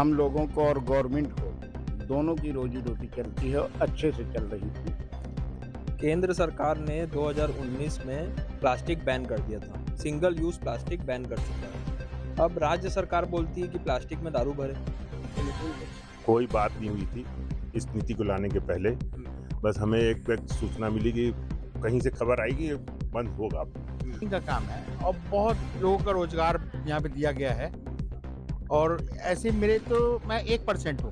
हम लोगों को और गवर्नमेंट को दोनों की रोजी रोटी चलती है और अच्छे से चल रही थी। केंद्र सरकार ने 2019 में प्लास्टिक बैन कर दिया था। सिंगल यूज प्लास्टिक बैन कर चुका है। अब राज्य सरकार बोलती है कि प्लास्टिक में दारू भरे। कोई बात नहीं हुई थी इस नीति को लाने के पहले। बस हमें एक सूचना मिली कि कहीं से खबर आई कि ये बंद होगा। का काम है और बहुत लोगों का रोजगार यहाँ पे दिया गया है। और ऐसे मेरे तो मैं 1% हूँ,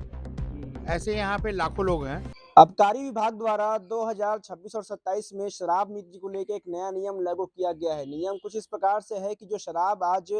ऐसे यहाँ पे लाखों लोग हैं। आबकारी विभाग द्वारा 2026 और 27 में शराब नीति को लेकर एक नया नियम लागू किया गया है। नियम कुछ इस प्रकार से है कि जो शराब आज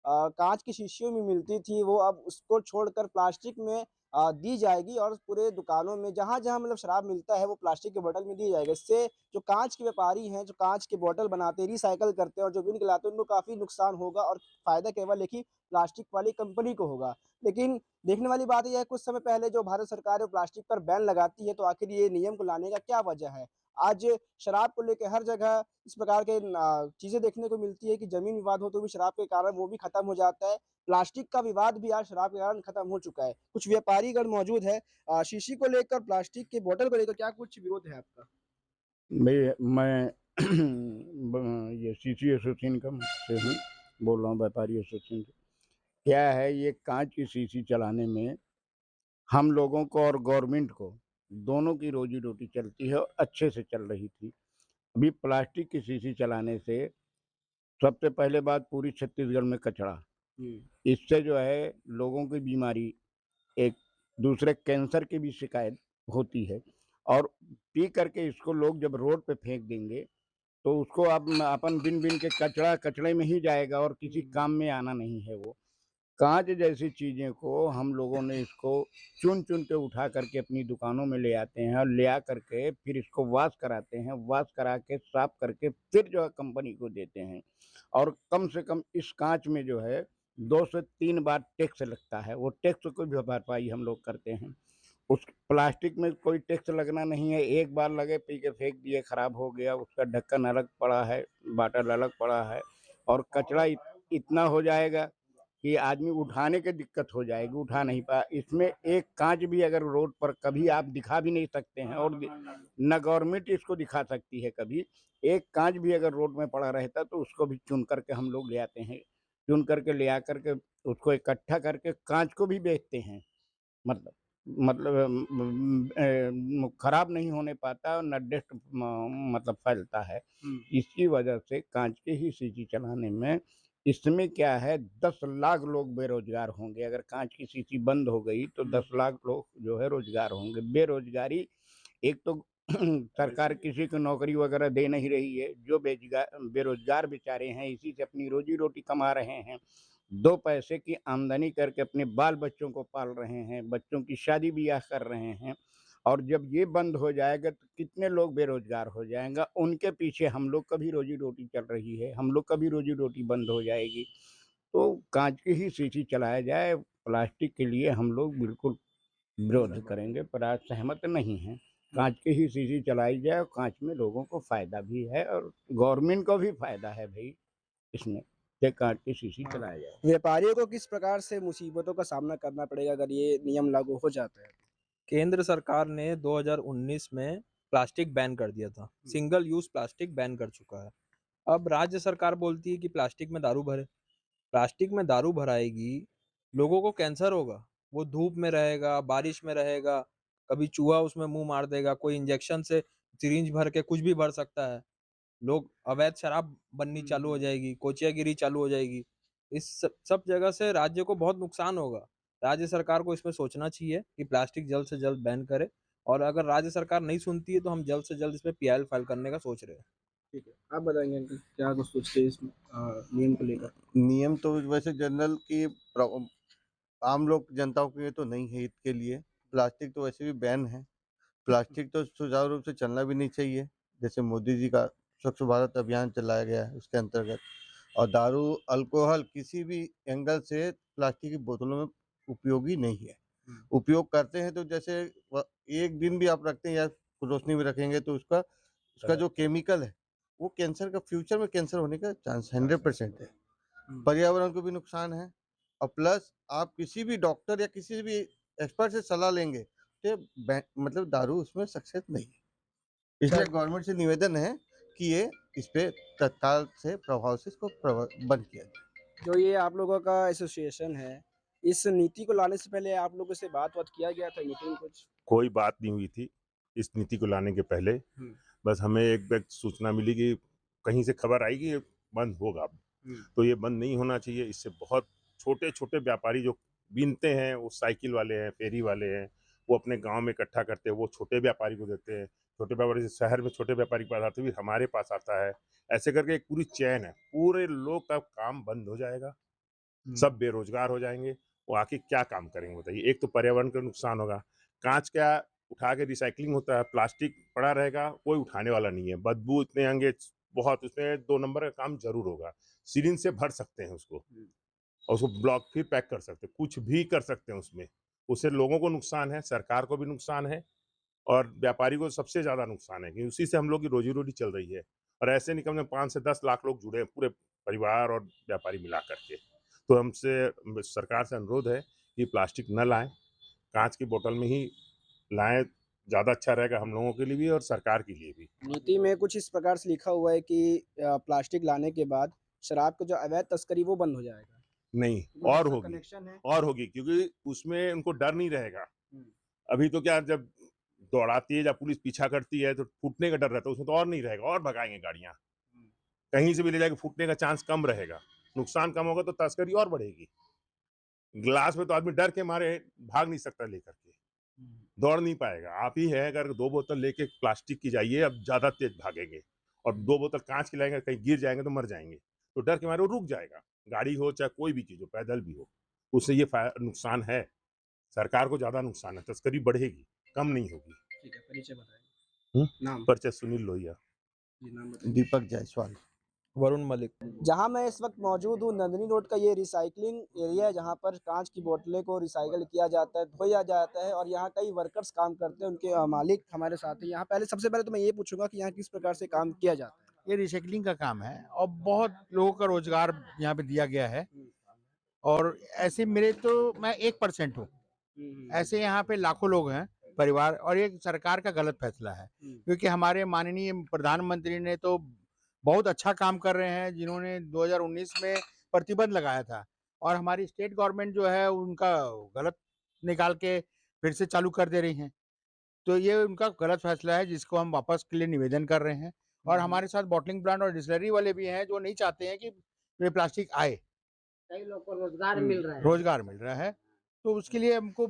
कांच की शीशियों में मिलती थी वो अब उसको छोड़कर प्लास्टिक में दी जाएगी और पूरे दुकानों में जहां जहां मतलब शराब मिलता है वो प्लास्टिक के बोतल में दी जाएगी। इससे जो कांच के व्यापारी हैं, जो कांच के बोतल बनाते हैं, रिसाइकल करते हैं और जो भी निकलाते हैं, उनको काफी नुकसान होगा और फायदा केवल एक ही प्लास्टिक वाली कंपनी को होगा। लेकिन देखने वाली बात यह है, कुछ समय पहले जो भारत सरकार है प्लास्टिक पर बैन लगाती है, तो आखिर ये नियम को लाने का क्या वजह है? आज शराब को लेके हर जगह इस प्रकार के चीजें देखने को मिलती है कि जमीन विवाद हो तो भी शराब के कारण वो भी खत्म हो जाता है। प्लास्टिक का विवाद भी आज शराब के कारण खत्म हो चुका है। कुछ व्यापारीगण मौजूद है। शीशी को लेकर, प्लास्टिक के बोतल को लेकर क्या कुछ विरोध है आपका? मैं ये सीसी एसोसिएशन का से हूँ, बोल रहा हूँ, व्यापारी एसोसिएशन से। क्या है, ये कांच की शीशी चलाने में हम लोगों को और गवर्नमेंट को दोनों की रोजी रोटी चलती है और अच्छे से चल रही थी। अभी प्लास्टिक की शीशी चलाने से सबसे पहले बात, पूरी छत्तीसगढ़ में कचरा, इससे जो है लोगों की बीमारी, एक दूसरे कैंसर की भी शिकायत होती है। और पी करके इसको लोग जब रोड पे फेंक देंगे तो उसको आप अपन बिन बिन के कचरा कचरे में ही जाएगा और किसी काम में आना नहीं है वो। कांच जैसी चीज़ें को हम लोगों ने इसको चुन चुन के उठा करके अपनी दुकानों में ले आते हैं और ले आ करके फिर इसको वॉश कराते हैं, वॉश करा के साफ करके फिर जो है कंपनी को देते हैं। और कम से कम इस कांच में जो है 2 से 3 बार टैक्स लगता है, वो टैक्स को भी भरपाई हम लोग करते हैं। उस प्लास्टिक में कोई टैक्स लगना नहीं है, एक बार लगे, पी के फेंक दिए, खराब हो गया, उसका ढक्कन अलग पड़ा है, बाटल अलग पड़ा है और कचरा इतना हो जाएगा कि आदमी उठाने की दिक्कत हो जाएगी, उठा नहीं पा। इसमें एक कांच भी अगर रोड पर कभी आप दिखा भी नहीं सकते हैं और न गवर्नमेंट इसको दिखा सकती है कभी। एक कांच भी अगर रोड में पड़ा रहता तो उसको भी चुन करके हम लोग ले आते हैं, चुन करके ले आ करके उसको इकट्ठा करके कांच को भी बेचते हैं। मतलब खराब नहीं होने पाता और न डस्ट मतलब फैलता है। इसकी वजह से कांच की ही शीशी चलाने में, इसमें क्या है, 10 लाख लोग बेरोजगार होंगे। अगर कांच की शीशी बंद हो गई तो 10 लाख लोग जो है रोजगार होंगे। बेरोजगारी, एक तो सरकार किसी को नौकरी वगैरह दे नहीं रही है, जो बेरोजगार बेचारे हैं इसी से अपनी रोजी रोटी कमा रहे हैं, 2 पैसे की आमदनी करके अपने बाल बच्चों को पाल रहे हैं, बच्चों की शादी ब्याह कर रहे हैं। और जब ये बंद हो जाएगा तो कितने लोग बेरोजगार हो जाएंगे, उनके पीछे हम लोग का भी रोजी रोटी चल रही है, हम लोग का भी रोजी रोटी बंद हो जाएगी। तो कांच की ही शीशी चलाया जाए, प्लास्टिक के लिए हम लोग बिल्कुल विरोध करेंगे, पर आज सहमत नहीं हैं। कांच की ही शीशी चलाई जाए और कांच में लोगों को फायदा भी है और गवर्नमेंट को भी फायदा है भाई इसमें, कि कांच की शीशी चलाया जाए। व्यापारियों को किस प्रकार से मुसीबतों का सामना करना पड़ेगा अगर ये नियम लागू हो जाता है? केंद्र सरकार ने 2019 में प्लास्टिक बैन कर दिया था। सिंगल यूज प्लास्टिक बैन कर चुका है। अब राज्य सरकार बोलती है कि प्लास्टिक में दारू भरे। प्लास्टिक में दारू भराएगी, लोगों को कैंसर होगा। वो धूप में रहेगा, बारिश में रहेगा, कभी चूहा उसमें मुंह मार देगा, कोई इंजेक्शन से सिरिंज भर के कुछ भी भर सकता है। लोग अवैध शराब बननी चालू हो जाएगी, कोचियागिरी चालू हो जाएगी। इस सब जगह से राज्य को बहुत नुकसान होगा। राज्य सरकार को इसमें सोचना चाहिए कि प्लास्टिक जल्द से जल्द बैन करे और अगर राज्य सरकार नहीं सुनती है तो हम जल्द से जल्द इसमें पीआईएल फाइल करने का सोच रहे हैं। ठीक है, आप बताएंगे अंकल क्या कुछ सोचते हैं इस नियम को लेकर? नियम तो वैसे जनरल की आम लोग जनताओं के लिए तो नहीं है हित के लिए। प्लास्टिक तो वैसे भी बैन है। प्लास्टिक तो सुचारू रूप से चलना भी नहीं चाहिए। जैसे मोदी जी का स्वच्छ भारत अभियान चलाया गया है उसके अंतर्गत। और दारू, अल्कोहल किसी भी एंगल से प्लास्टिक की बोतलों में उपयोगी नहीं है। उपयोग करते हैं तो जैसे एक दिन भी आप रखते हैं या रोशनी में रखेंगे तो उसका उसका जो केमिकल है वो कैंसर का, फ्यूचर में कैंसर होने का चांस 100% है। पर्यावरण को भी नुकसान है। और प्लस आप किसी भी डॉक्टर या किसी भी एक्सपर्ट से सलाह लेंगे तो मतलब दारू उसमें सक्सेस नहीं है। इसलिए गवर्नमेंट से निवेदन है कि ये इस पे तत्काल से प्रभाव से इसको बंद किया जाए। जो ये आप लोगों का एसोसिएशन है, इस नीति को लाने से पहले आप लोगों से बात किया गया था मीटिंग कुछ? कोई बात नहीं हुई थी इस नीति को लाने के पहले। बस हमें एक व्यक्त सूचना मिली कि कहीं से खबर आई कि ये बंद होगा। तो ये बंद नहीं होना चाहिए। इससे बहुत छोटे छोटे व्यापारी जो बीनते हैं, वो साइकिल वाले हैं, फेरी वाले हैं, वो अपने गांव में इकट्ठा करते हैं, वो छोटे व्यापारी को देते हैं। छोटे व्यापारी से शहर में छोटे व्यापारी के पास आते हुए हमारे पास आता है। ऐसे करके एक पूरी चैन है, पूरे लोग का काम बंद हो जाएगा, सब बेरोजगार हो जाएंगे। वो आके क्या काम करेंगे बताइए। एक तो पर्यावरण का नुकसान होगा, कांच क्या उठा के रिसाइकलिंग होता है, प्लास्टिक पड़ा रहेगा, कोई उठाने वाला नहीं है, बदबू इतने आएंगे, बहुत उसमें 2 नंबर का काम जरूर होगा। सिरिंज से भर सकते हैं उसको और उसको ब्लॉक फिर पैक कर सकते हैं, कुछ भी कर सकते हैं उसमें। उससे लोगों को नुकसान है, सरकार को भी नुकसान है और व्यापारी को सबसे ज्यादा नुकसान है, क्योंकि उसी से हम लोग की रोजी रोटी चल रही है। और ऐसे नहीं कम से कम 5 से 10 लाख लोग जुड़े हैं, पूरे परिवार और व्यापारी मिला करके। तो हमसे सरकार से अनुरोध है कि प्लास्टिक न लाएं, कांच की बोतल में ही लाएं, ज़्यादा अच्छा रहेगा हम लोगों के लिए भी और सरकार के लिए भी। नीति में कुछ इस प्रकार से लिखा हुआ है कि प्लास्टिक लाने के बाद शराब की जो अवैध तस्करी वो बंद हो जाएगा। नहीं, कुछ और इसका होगी, कनेक्शन है? और होगी, क्योंकि उसमें उनको डर नहीं रहेगा। हम्म। अभी तो क्या, जब दौड़ाती है या पुलिस पीछा करती है तो फूटने का डर रहता है, उसमें तो और नहीं रहेगा, और भगाएंगे गाड़ियां। कहीं से भी ले जाके फूटने का चांस कम रहेगा, नुकसान कम होगा तो तस्करी और बढ़ेगी। गिलास में तो आदमी डर के मारे भाग नहीं सकता लेकर के, दौड़ नहीं पाएगा। आप ही है, अगर 2 बोतल लेके प्लास्टिक की जाइए, अब ज्यादा तेज भागेंगे, और 2 बोतल कांच की लाएंगे, कहीं गिर जाएंगे तो मर जाएंगे। तो डर के मारे वो रुक जाएगा, गाड़ी हो चाहे कोई भी चीज हो, पैदल भी हो। उससे ये नुकसान है, सरकार को ज्यादा नुकसान है, तस्करी बढ़ेगी, कम नहीं होगी। ठीक है, परिचय बताएं। नाम? परिचय सुनील लोहिया। जी, नाम बताएं। दीपक जायसवाल। वरुण मलिक। जहां मैं इस वक्त मौजूद हूं, नंदनी रोड का ये रिसाइकलिंग एरिया है, जहां पर कांच की बोतलें को रिसाइकल किया जाता है, धोया जाता है और यहाँ कई वर्कर्स काम करते हैं, उनके मालिक हमारे साथ हैं। यहाँ पहले सबसे पहले तो मैं ये पूछूंगा कि यहाँ किस प्रकार से काम किया जाता है? ये रिसाइकलिंग का काम है और बहुत लोगों का रोजगार यहाँ पे दिया गया है। और ऐसे मेरे तो मैं 1% हूँ, ऐसे यहाँ पे लाखों लोग हैं परिवार, और ये सरकार का गलत फैसला है, क्योंकि हमारे माननीय प्रधानमंत्री ने तो बहुत अच्छा काम कर रहे हैं, जिन्होंने 2019 में प्रतिबंध लगाया था, और हमारी स्टेट गवर्नमेंट जो है उनका गलत निकाल के फिर से चालू कर दे रही हैं। तो ये उनका गलत फैसला है, जिसको हम वापस के लिए निवेदन कर रहे हैं। और हमारे साथ बॉटलिंग प्लांट और डिस्टिलरी वाले भी हैं, जो नहीं चाहते हैं कि ये प्लास्टिक आए। कई लोग को रोजगार मिल रहा है। रोजगार मिल रहा है, तो उसके लिए हमको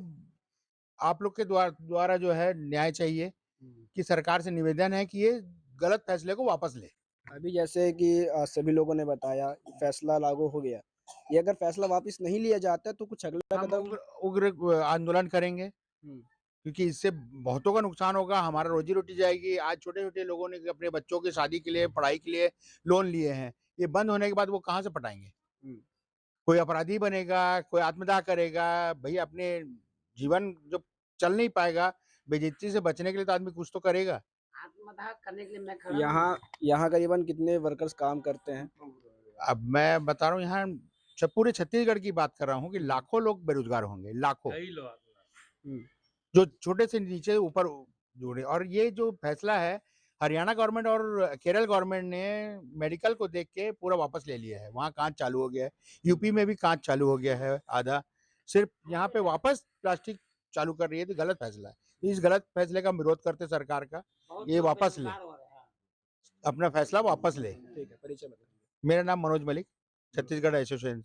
आप लोग के द्वारा जो है न्याय चाहिए, कि सरकार से निवेदन है कि ये गलत फैसले को वापस ले। अभी जैसे कि सभी लोगों ने बताया, फैसला लागू हो गया। ये अगर फैसला वापस नहीं लिया जाता है तो कुछ अगला हम कदम? उग्र आंदोलन करेंगे, क्योंकि इससे बहुतों का नुकसान होगा, हमारा रोजी रोटी जाएगी। आज छोटे छोटे लोगों ने अपने बच्चों की शादी के लिए, पढ़ाई के लिए लोन लिए हैं, ये बंद होने के बाद वो कहाँ से पटाएंगे? कोई अपराधी बनेगा, कोई आत्मदाह करेगा, भैया अपने जीवन जब चल नहीं पाएगा, बेइज्जती से बचने के लिए तो आदमी कुछ तो करेगा। आत्मदाह करने के लिए मैं खड़ा हूँ। यहाँ करीबन कितने वर्कर्स काम करते हैं? अब मैं बता रहा हूँ, यहाँ पूरे छत्तीसगढ़ की बात कर रहा हूँ कि लाखों लोग बेरोजगार होंगे, लाखों, जो छोटे से नीचे ऊपर जुड़े। और ये जो फैसला है, हरियाणा गवर्नमेंट और केरल गवर्नमेंट ने मेडिकल को देख के पूरा वापस ले लिया है, वहाँ कांच चालू हो गया है, यूपी में भी कांच चालू हो गया है आधा, सिर्फ यहाँ पे वापस प्लास्टिक चालू कर रही है, तो गलत फैसला है। इस गलत फैसले का विरोध करते सरकार का, ये वापस ले, अपना फैसला वापस ले। ठीक है, परिचय बताइए। मेरा नाम मनोज मलिक, छत्तीसगढ़ एसोसिएशन।